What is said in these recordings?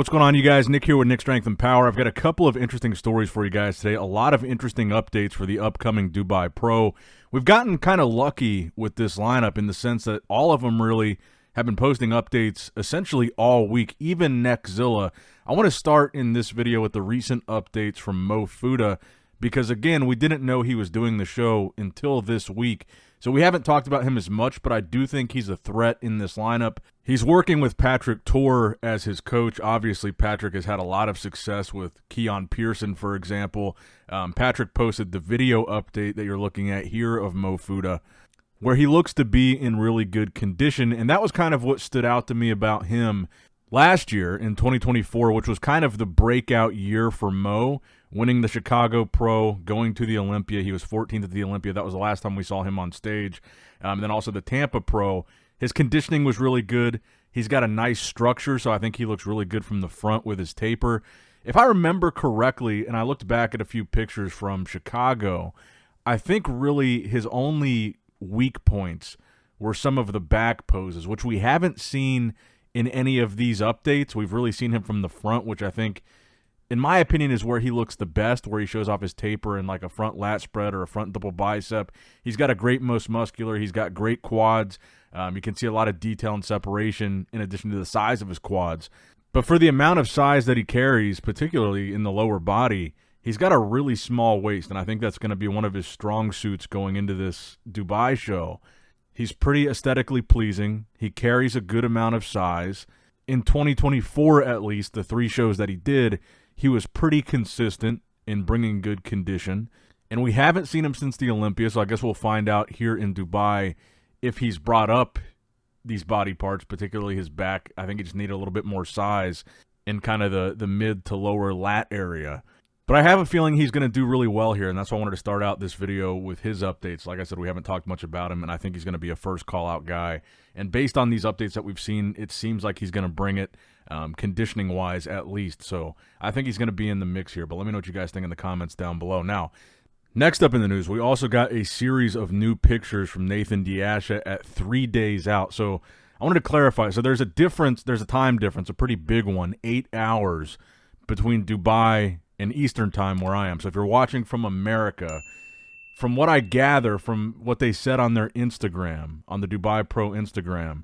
what's going on, you guys? Nick here with Nick Strength and Power. I've got a couple of interesting stories for you guys today. A lot of interesting updates for the upcoming Dubai Pro. We've gotten kind of lucky with this lineup in the sense that all of them really have been posting updates essentially all week, even Neckzilla. I want to start in this video with the recent updates from Fooda because, again, we didn't know he was doing the show until this week. So we haven't talked about him as much, but I do think he's a threat in this lineup. He's working with Patrick Tor as his coach. Obviously, Patrick has had a lot of success with Keon Pearson, for example. Patrick posted the video update that you're looking at here of Fooda, where he looks to be in really good condition, and that was kind of what stood out to me about him last year in 2024, which was kind of the breakout year for Mo, winning the Chicago Pro, going to the Olympia. He was 14th at the Olympia. That was the last time we saw him on stage. Then also the Tampa Pro. His conditioning was really good. He's got a nice structure, so I think he looks really good from the front with his taper. If I remember correctly, and I looked back at a few pictures from Chicago, I think really his only weak points were some of the back poses, which we haven't seen in any of these updates. We've really seen him from the front, which I think, in my opinion, is where he looks the best, where he shows off his taper in like a front lat spread or a front double bicep. He's got a great most muscular. He's got great quads. You can see a lot of detail and separation in addition to the size of his quads. But for the amount of size that he carries, particularly in the lower body, he's got a really small waist, and I think that's going to be one of his strong suits going into this Dubai show. He's pretty aesthetically pleasing. He carries a good amount of size. In 2024, at least, the 3 shows that he did, he was pretty consistent in bringing good condition. And we haven't seen him since the Olympia, so I guess we'll find out here in Dubai if he's brought up these body parts, particularly his back. I think he just needed a little bit more size in kind of the mid to lower lat area. But I have a feeling he's going to do really well here, and that's why I wanted to start out this video with his updates. Like I said, we haven't talked much about him, and I think he's going to be a first call-out guy. And based on these updates that we've seen, it seems like he's going to bring it, conditioning-wise at least. So I think he's going to be in the mix here, but let me know what you guys think in the comments down below. Now, next up in the news, we also got a series of new pictures from Nathan Asha at 3 days out. So I wanted to clarify. So there's a difference, there's a time difference, a pretty big one, 8 hours between Dubai and Eastern time where I am. So if you're watching from America, from what I gather from what they said on their Instagram, on the Dubai Pro Instagram,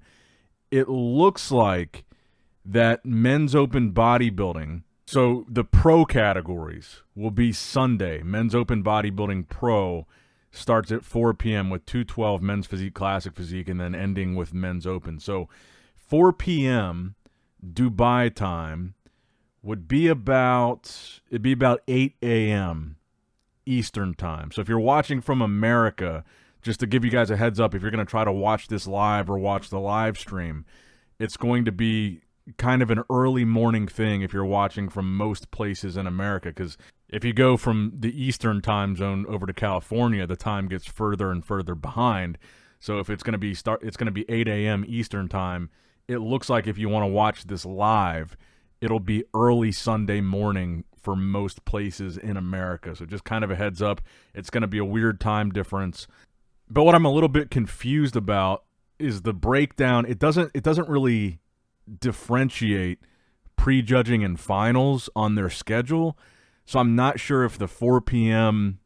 it looks like that men's open bodybuilding, so the pro categories will be Sunday. Men's open bodybuilding pro starts at 4 p.m. with 212 men's physique, classic physique, and then ending with men's open. So 4 p.m. Dubai time would be about 8 a.m. Eastern time. So if you're watching from America, just to give you guys a heads up, if you're going to try to watch this live or watch the live stream, it's going to be kind of an early morning thing if you're watching from most places in America, because if you go from the Eastern time zone over to California, the time gets further and further behind. So if it's going to be 8 a.m. Eastern time, it looks like if you want to watch this live, it'll be early Sunday morning for most places in America. So just kind of a heads up, it's going to be a weird time difference. But what I'm a little bit confused about is the breakdown. It doesn't really differentiate prejudging and finals on their schedule. So I'm not sure if the 4 p.m.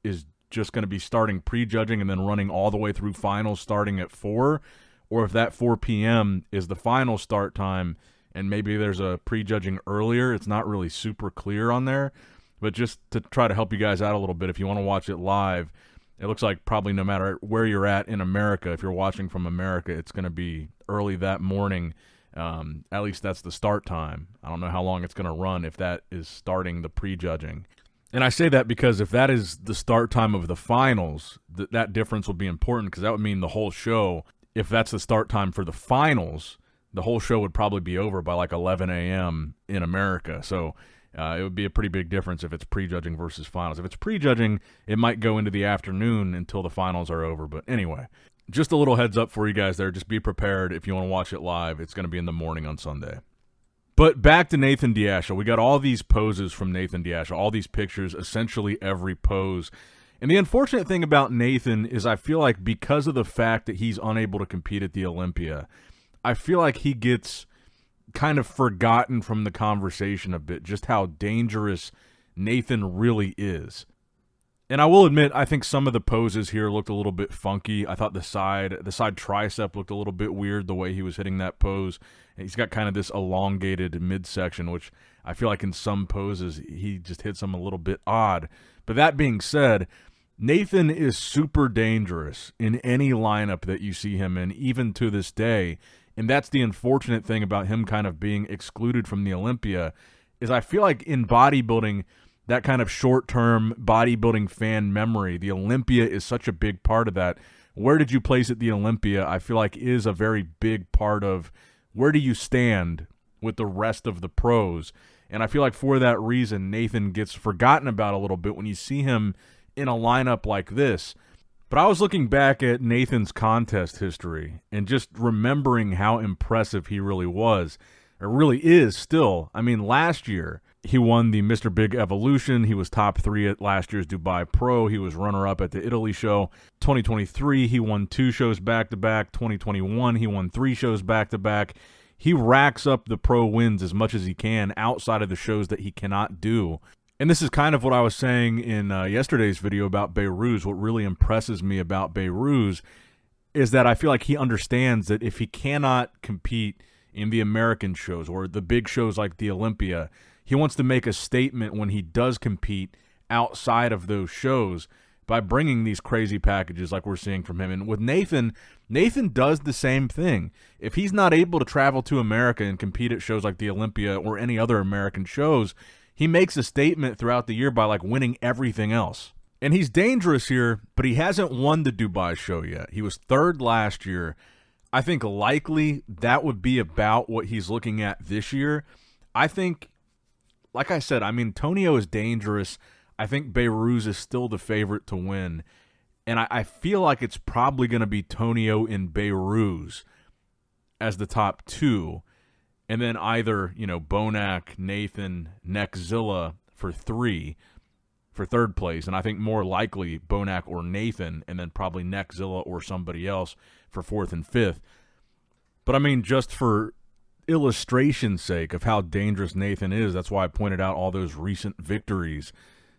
is just going to be starting prejudging and then running all the way through finals starting at 4, or if that 4 p.m. is the final start time and maybe there's a prejudging earlier. It's not really super clear on there, but just to try to help you guys out a little bit, if you want to watch it live, it looks like probably no matter where you're at in America, if you're watching from America, it's going to be early that morning. At least that's the start time. I don't know how long it's going to run if that is starting the prejudging. And I say that because if that is the start time of the finals, that difference will be important, because that would mean the whole show, if that's the start time for the finals, the whole show would probably be over by like 11 a.m. in America. So it would be a pretty big difference if it's prejudging versus finals. If it's prejudging, it might go into the afternoon until the finals are over. But anyway, just a little heads up for you guys there. Just be prepared if you want to watch it live. It's going to be in the morning on Sunday. But back to Nathan Asha. We got all these poses from Nathan Asha, all these pictures, essentially every pose. And the unfortunate thing about Nathan is I feel like because of the fact that he's unable to compete at the Olympia, I feel like he gets kind of forgotten from the conversation a bit, just how dangerous Nathan really is. And I will admit, I think some of the poses here looked a little bit funky. I thought the side tricep looked a little bit weird, the way he was hitting that pose. And he's got kind of this elongated midsection, which I feel like in some poses he just hits them a little bit odd. But that being said, Nathan is super dangerous in any lineup that you see him in, even to this day. And that's the unfortunate thing about him kind of being excluded from the Olympia, is I feel like in bodybuilding, that kind of short-term bodybuilding fan memory, the Olympia is such a big part of that. Where did you place at the Olympia, I feel like, is a very big part of where do you stand with the rest of the pros. And I feel like for that reason, Nathan gets forgotten about a little bit when you see him in a lineup like this. But I was looking back at Nathan's contest history and just remembering how impressive he really was. It really is still. I mean, last year, he won the Mr. Big Evolution. He was top 3 at last year's Dubai Pro. He was runner-up at the Italy show. 2023, he won 2 shows back-to-back. 2021, he won 3 shows back-to-back. He racks up the pro wins as much as he can outside of the shows that he cannot do. And this is kind of what I was saying in yesterday's video about Behrouz. What really impresses me about Behrouz is that I feel like he understands that if he cannot compete in the American shows or the big shows like the Olympia, he wants to make a statement when he does compete outside of those shows by bringing these crazy packages like we're seeing from him. And with Nathan does the same thing. If he's not able to travel to America and compete at shows like the Olympia or any other American shows, he makes a statement throughout the year by like winning everything else. And he's dangerous here, but he hasn't won the Dubai show yet. He was 3rd last year. I think likely that would be about what he's looking at this year. I think, like I said, I mean, Tonio is dangerous. I think Behrouz is still the favorite to win. And I feel like it's probably going to be Tonio and Behrouz as the top 2. And then either, Bonac, Nathan, Neckzilla for 3 for 3rd place. And I think more likely Bonac or Nathan, and then probably Neckzilla or somebody else for 4th and 5th. But I mean, just for illustration's sake of how dangerous Nathan is, that's why I pointed out all those recent victories.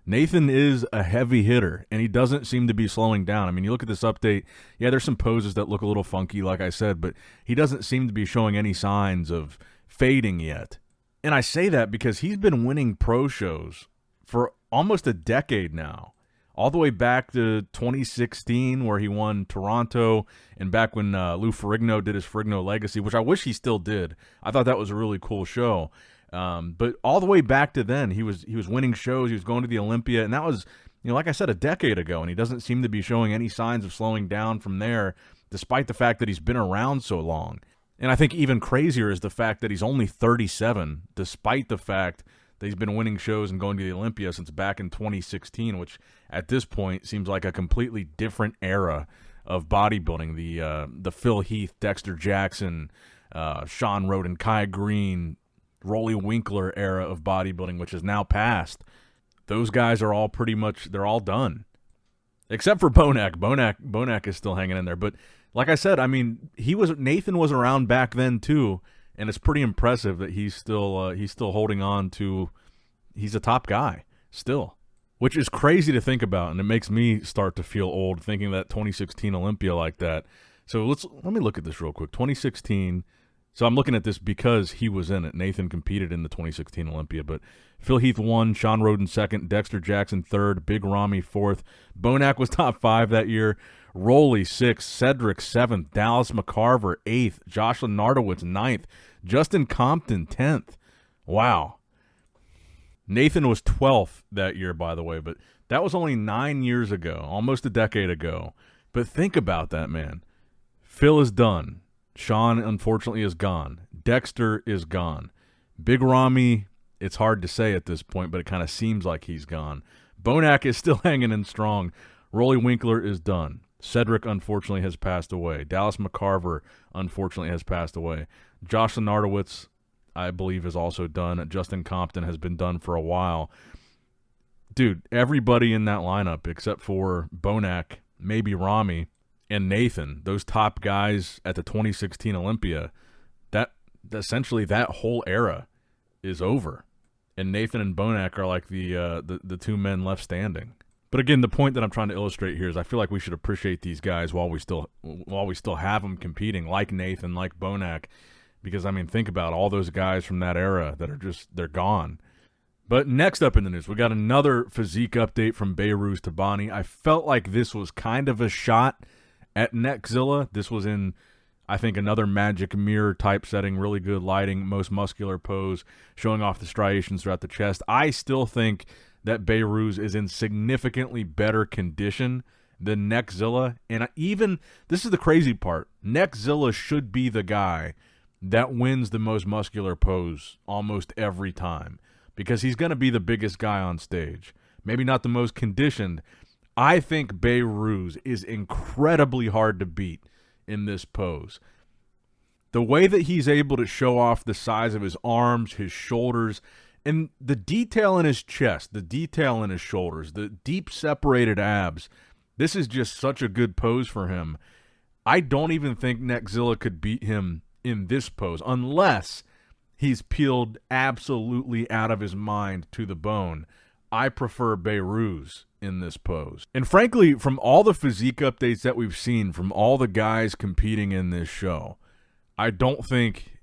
Nathan is a heavy hitter, and he doesn't seem to be slowing down. I mean, you look at this update, yeah, there's some poses that look a little funky, like I said, but he doesn't seem to be showing any signs of fading yet. And I say that because he's been winning pro shows for almost a decade now, all the way back to 2016 where he won Toronto, and back when Lou Ferrigno did his Ferrigno Legacy, which I wish he still did. I thought that was a really cool show. But all the way back to then, he was winning shows. He was going to the Olympia, and that was, like I said, a decade ago, and he doesn't seem to be showing any signs of slowing down from there, despite the fact that he's been around so long. And I think even crazier is the fact that he's only 37, despite the fact that he's been winning shows and going to the Olympia since back in 2016, which at this point seems like a completely different era of bodybuilding. The Phil Heath, Dexter Jackson, Sean Roden, Kai Green, Rolly Winkler era of bodybuilding, which is now past. Those guys are all pretty much, they're all done. Except for Bonac. Bonac is still hanging in there. But like I said, I mean, Nathan was around back then too, and it's pretty impressive that he's still holding on to, he's a top guy still, which is crazy to think about, and it makes me start to feel old thinking that 2016 Olympia like that. So let me look at this real quick. 2016. So I'm looking at this because he was in it. Nathan competed in the 2016 Olympia, but Phil Heath won, Sean Roden 2nd, Dexter Jackson 3rd, Big Ramy 4th. Bonac was top 5 that year. Rolly 6th, Cedric 7th, Dallas McCarver 8th, Joshua Nardowitz 9th, Justin Compton 10th. Wow. Nathan was 12th that year, by the way, but that was only 9 years ago, almost a decade ago. But think about that, man. Phil is done. Sean, unfortunately, is gone. Dexter is gone. Big Ramy, it's hard to say at this point, but it kind of seems like he's gone. Bonac is still hanging in strong. Rolly Winkler is done. Cedric, unfortunately, has passed away. Dallas McCarver, unfortunately, has passed away. Josh Nardowitz, I believe, is also done. Justin Compton has been done for a while. Dude, everybody in that lineup, except for Bonac, maybe Ramy, and Nathan, those top guys at the 2016 Olympia, essentially that whole era is over. And Nathan and Bonac are like the two men left standing. But again, the point that I'm trying to illustrate here is I feel like we should appreciate these guys while we still have them competing, like Nathan, like Bonac, because I mean, think about all those guys from that era that are they're gone. But next up in the news, we got another physique update from Behrooz Tabani. I felt like this was kind of a shot at Neckzilla. This was in, I think, another magic mirror type setting, really good lighting, most muscular pose, showing off the striations throughout the chest. I still think that Behrouz is in significantly better condition than Neckzilla. And even, this is the crazy part, Neckzilla should be the guy that wins the most muscular pose almost every time, because he's going to be the biggest guy on stage. Maybe not the most conditioned. I think Behrouz is incredibly hard to beat in this pose. The way that he's able to show off the size of his arms, his shoulders, and the detail in his chest, the detail in his shoulders, the deep separated abs, this is just such a good pose for him. I don't even think Neckzilla could beat him in this pose unless he's peeled absolutely out of his mind to the bone. I prefer Behrouz in this pose. And frankly, from all the physique updates that we've seen from all the guys competing in this show, I don't think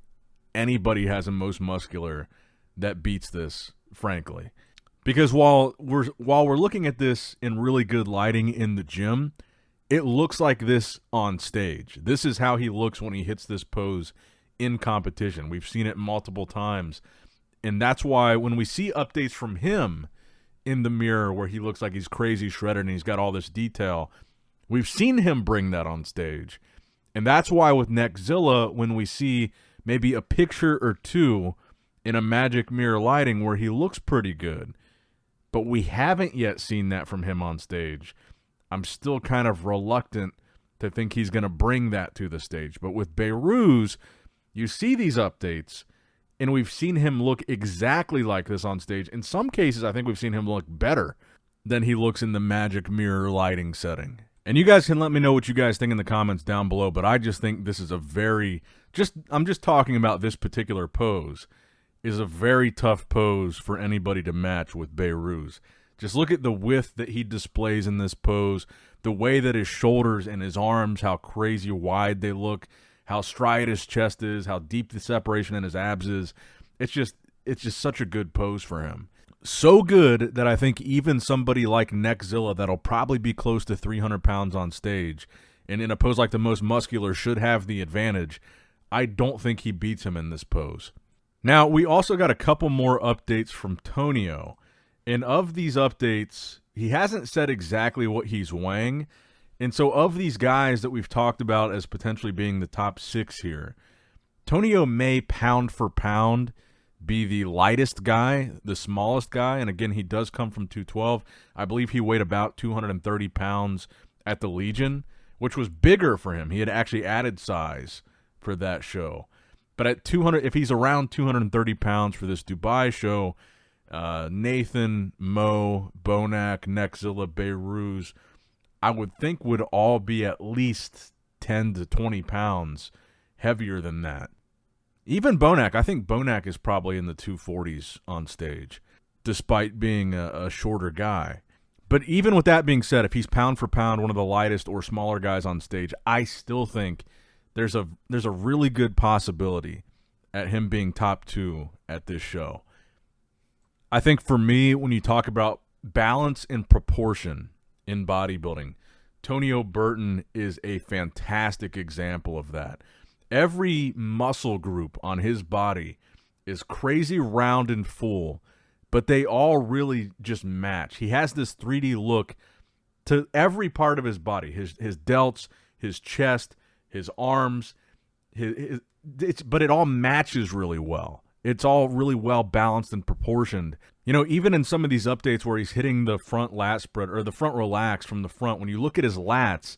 anybody has a most muscular that beats this, frankly. Because while we're looking at this in really good lighting in the gym, it looks like this on stage. This is how he looks when he hits this pose in competition. We've seen it multiple times. And that's why when we see updates from him in the mirror where he looks like he's crazy shredded and he's got all this detail, we've seen him bring that on stage. And that's why with Neckzilla, when we see maybe a picture or two in a magic mirror lighting where he looks pretty good, but we haven't yet seen that from him on stage, I'm still kind of reluctant to think he's going to bring that to the stage. But with Behrouz, you see these updates, and we've seen him look exactly like this on stage. In some cases, I think we've seen him look better than he looks in the magic mirror lighting setting. And you guys can let me know what you guys think in the comments down below, but I just think this is a very, I'm just talking about this particular pose, is a very tough pose for anybody to match with Behrouz. Just look at the width that he displays in this pose, the way that his shoulders and his arms, how crazy wide they look, how striated his chest is, how deep the separation in his abs is. It's just such a good pose for him. So good that I think even somebody like Neckzilla that'll probably be close to 300 pounds on stage, and in a pose like the most muscular should have the advantage, I don't think he beats him in this pose. Now, we also got a couple more updates from Tonio. And of these updates, he hasn't said exactly what he's weighing. And so of these guys that we've talked about as potentially being the top 6 here, Tonio may pound for pound be the lightest guy, the smallest guy. And again, he does come from 212. I believe he weighed about 230 pounds at the Legion, which was bigger for him. He had actually added size for that show. But at 200, if he's around 230 pounds for this Dubai show, Nathan, Mo, Bonac, Neckzilla, Behrouz, I would think would all be at least 10 to 20 pounds heavier than that. Even Bonac, I think Bonac is probably in the 240s on stage, despite being a shorter guy. But even with that being said, if he's pound for pound one of the lightest or smaller guys on stage, I still think there's a really good possibility at him being top 2 at this show. I think for me, when you talk about balance and proportion in bodybuilding, Tonio Burton is a fantastic example of that. Every muscle group on his body is crazy round and full, but they all really just match. He has this 3D look to every part of his body, his delts, his chest, his arms, but it all matches really well. It's all really well balanced and proportioned. You know, even in some of these updates where he's hitting the front lat spread or the front relax from the front, when you look at his lats,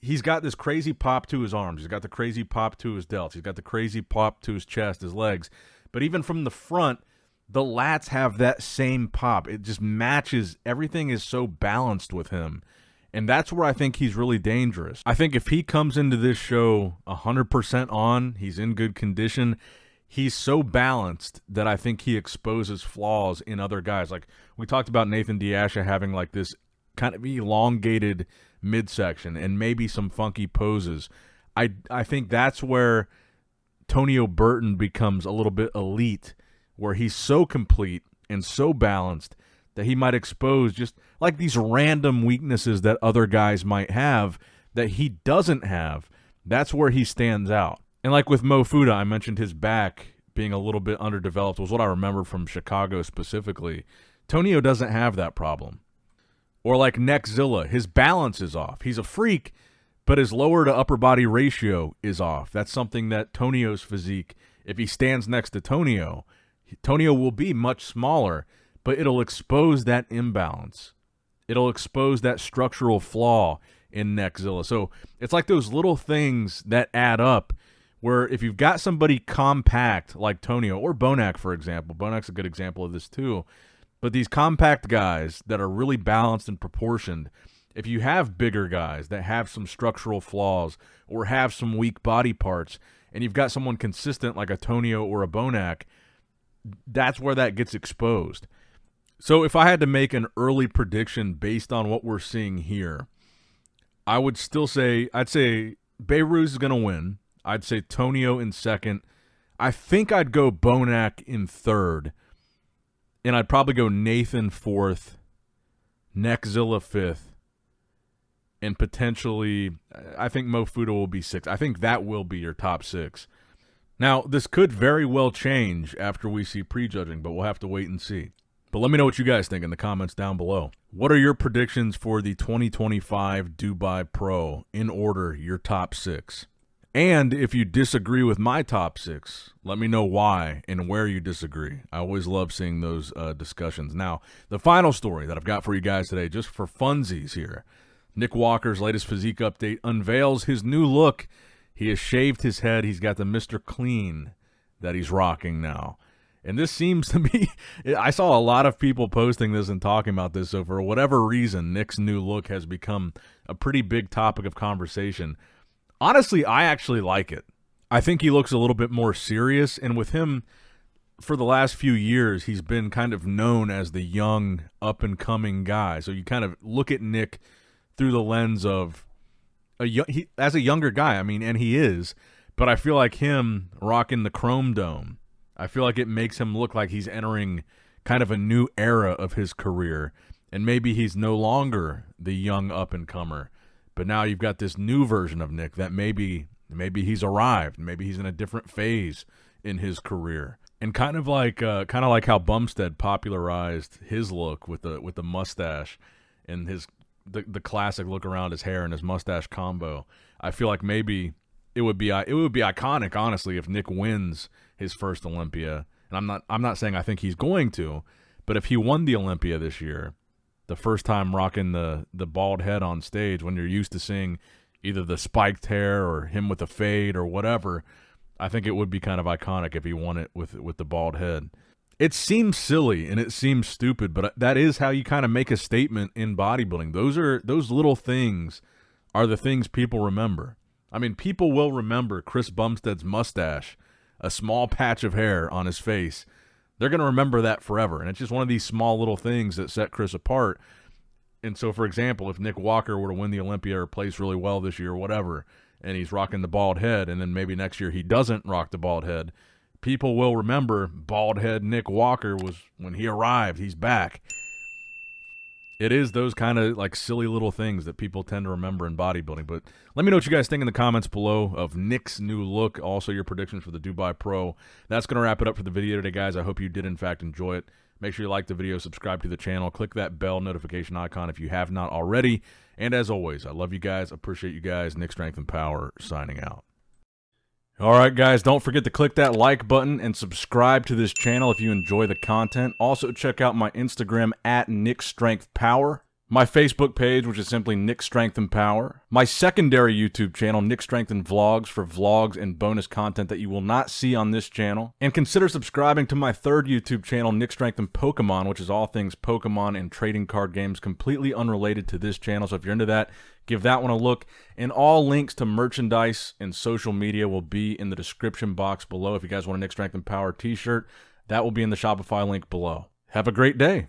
he's got this crazy pop to his arms. He's got the crazy pop to his delts. He's got the crazy pop to his chest, his legs. But even from the front, the lats have that same pop. It just matches. Everything is so balanced with him. And that's where I think he's really dangerous. I think if he comes into this show 100% on, he's in good condition, he's so balanced that I think he exposes flaws in other guys. Like we talked about Nathan Asha having like this kind of elongated midsection and maybe some funky poses. I think that's where Tonio Burton becomes a little bit elite, where he's so complete and so balanced that he might expose just like these random weaknesses that other guys might have that he doesn't have. That's where he stands out. And like with Fooda, I mentioned his back being a little bit underdeveloped was what I remember from Chicago specifically. Tonio doesn't have that problem. Or like Neckzilla, his balance is off. He's a freak, but his lower to upper body ratio is off. That's something that Tonio's physique, if he stands next to Tonio will be much smaller, but it'll expose that imbalance. It'll expose that structural flaw in Neckzilla. So it's like those little things that add up where if you've got somebody compact like Tonio or Bonac, for example, Bonac's a good example of this too, but these compact guys that are really balanced and proportioned, if you have bigger guys that have some structural flaws or have some weak body parts, and you've got someone consistent like a Tonio or a Bonac, that's where that gets exposed. So if I had to make an early prediction based on what we're seeing here, I would still say, I'd say Behrouz is going to win. I'd say Tonio in second. I think I'd go Bonac in third. And I'd probably go Nathan fourth, Neckzilla fifth, and potentially, I think Fooda will be sixth. I think that will be your top six. Now, this could very well change after we see prejudging, but we'll have to wait and see. But let me know what you guys think in the comments down below. What are your predictions for the 2025 Dubai Pro in order, your top six? And if you disagree with my top six, let me know why and where you disagree. I always love seeing those discussions. Now, the final story that I've got for you guys today, just for funsies here, Nick Walker's latest physique update unveils his new look. He has shaved his head. He's got the Mr. Clean that he's rocking now. And this seems to be, I saw a lot of people posting this and talking about this. So for whatever reason, Nick's new look has become a pretty big topic of conversation. Honestly, I actually like it. I think he looks a little bit more serious. And with him, for the last few years, he's been kind of known as the young, up-and-coming guy. So you kind of look at Nick through the lens of as a younger guy. I mean, and he is. But I feel like him rocking the Chrome Dome, I feel like it makes him look like he's entering kind of a new era of his career. And maybe he's no longer the young up-and-comer. But now you've got this new version of Nick that maybe he's arrived. Maybe he's in a different phase in his career. And kind of like how Bumstead popularized his look with the mustache and the classic look around his hair and his mustache combo. I feel like maybe it would be iconic, honestly, if Nick wins his first Olympia. And I'm not saying I think he's going to, but if he won the Olympia this year, the first time rocking the bald head on stage when you're used to seeing either the spiked hair or him with a fade or whatever, I think it would be kind of iconic if he won it with the bald head. It seems silly and it seems stupid, but that is how you kind of make a statement in bodybuilding. Those little things are the things people remember. I mean, people will remember Chris Bumstead's mustache, a small patch of hair on his face. They're going to remember that forever, and it's just one of these small little things that set Chris apart. And so, for example, if Nick Walker were to win the Olympia or place really well this year or whatever, and he's rocking the bald head, and then maybe next year he doesn't rock the bald head, people will remember bald head Nick Walker was when he arrived. He's back. It is those kind of like silly little things that people tend to remember in bodybuilding. But let me know what you guys think in the comments below of Nick's new look. Also, your predictions for the Dubai Pro. That's going to wrap it up for the video today, guys. I hope you did, in fact, enjoy it. Make sure you like the video, subscribe to the channel, click that bell notification icon if you have not already. And as always, I love you guys, appreciate you guys. Nick Strength and Power signing out. All right, guys, don't forget to click that like button and subscribe to this channel if you enjoy the content. Also, check out my Instagram at Nick Strength Power, my Facebook page, which is simply Nick Strength and Power, my secondary YouTube channel, Nick Strength and Vlogs, for vlogs and bonus content that you will not see on this channel. And consider subscribing to my third YouTube channel, Nick Strength and Pokemon, which is all things Pokemon and trading card games, completely unrelated to this channel. So if you're into that, Give that one a look. And all links to merchandise and social media will be in the description box below. If you guys want a Nick Strength and Power t-shirt, that will be in the Shopify link below. Have a great day.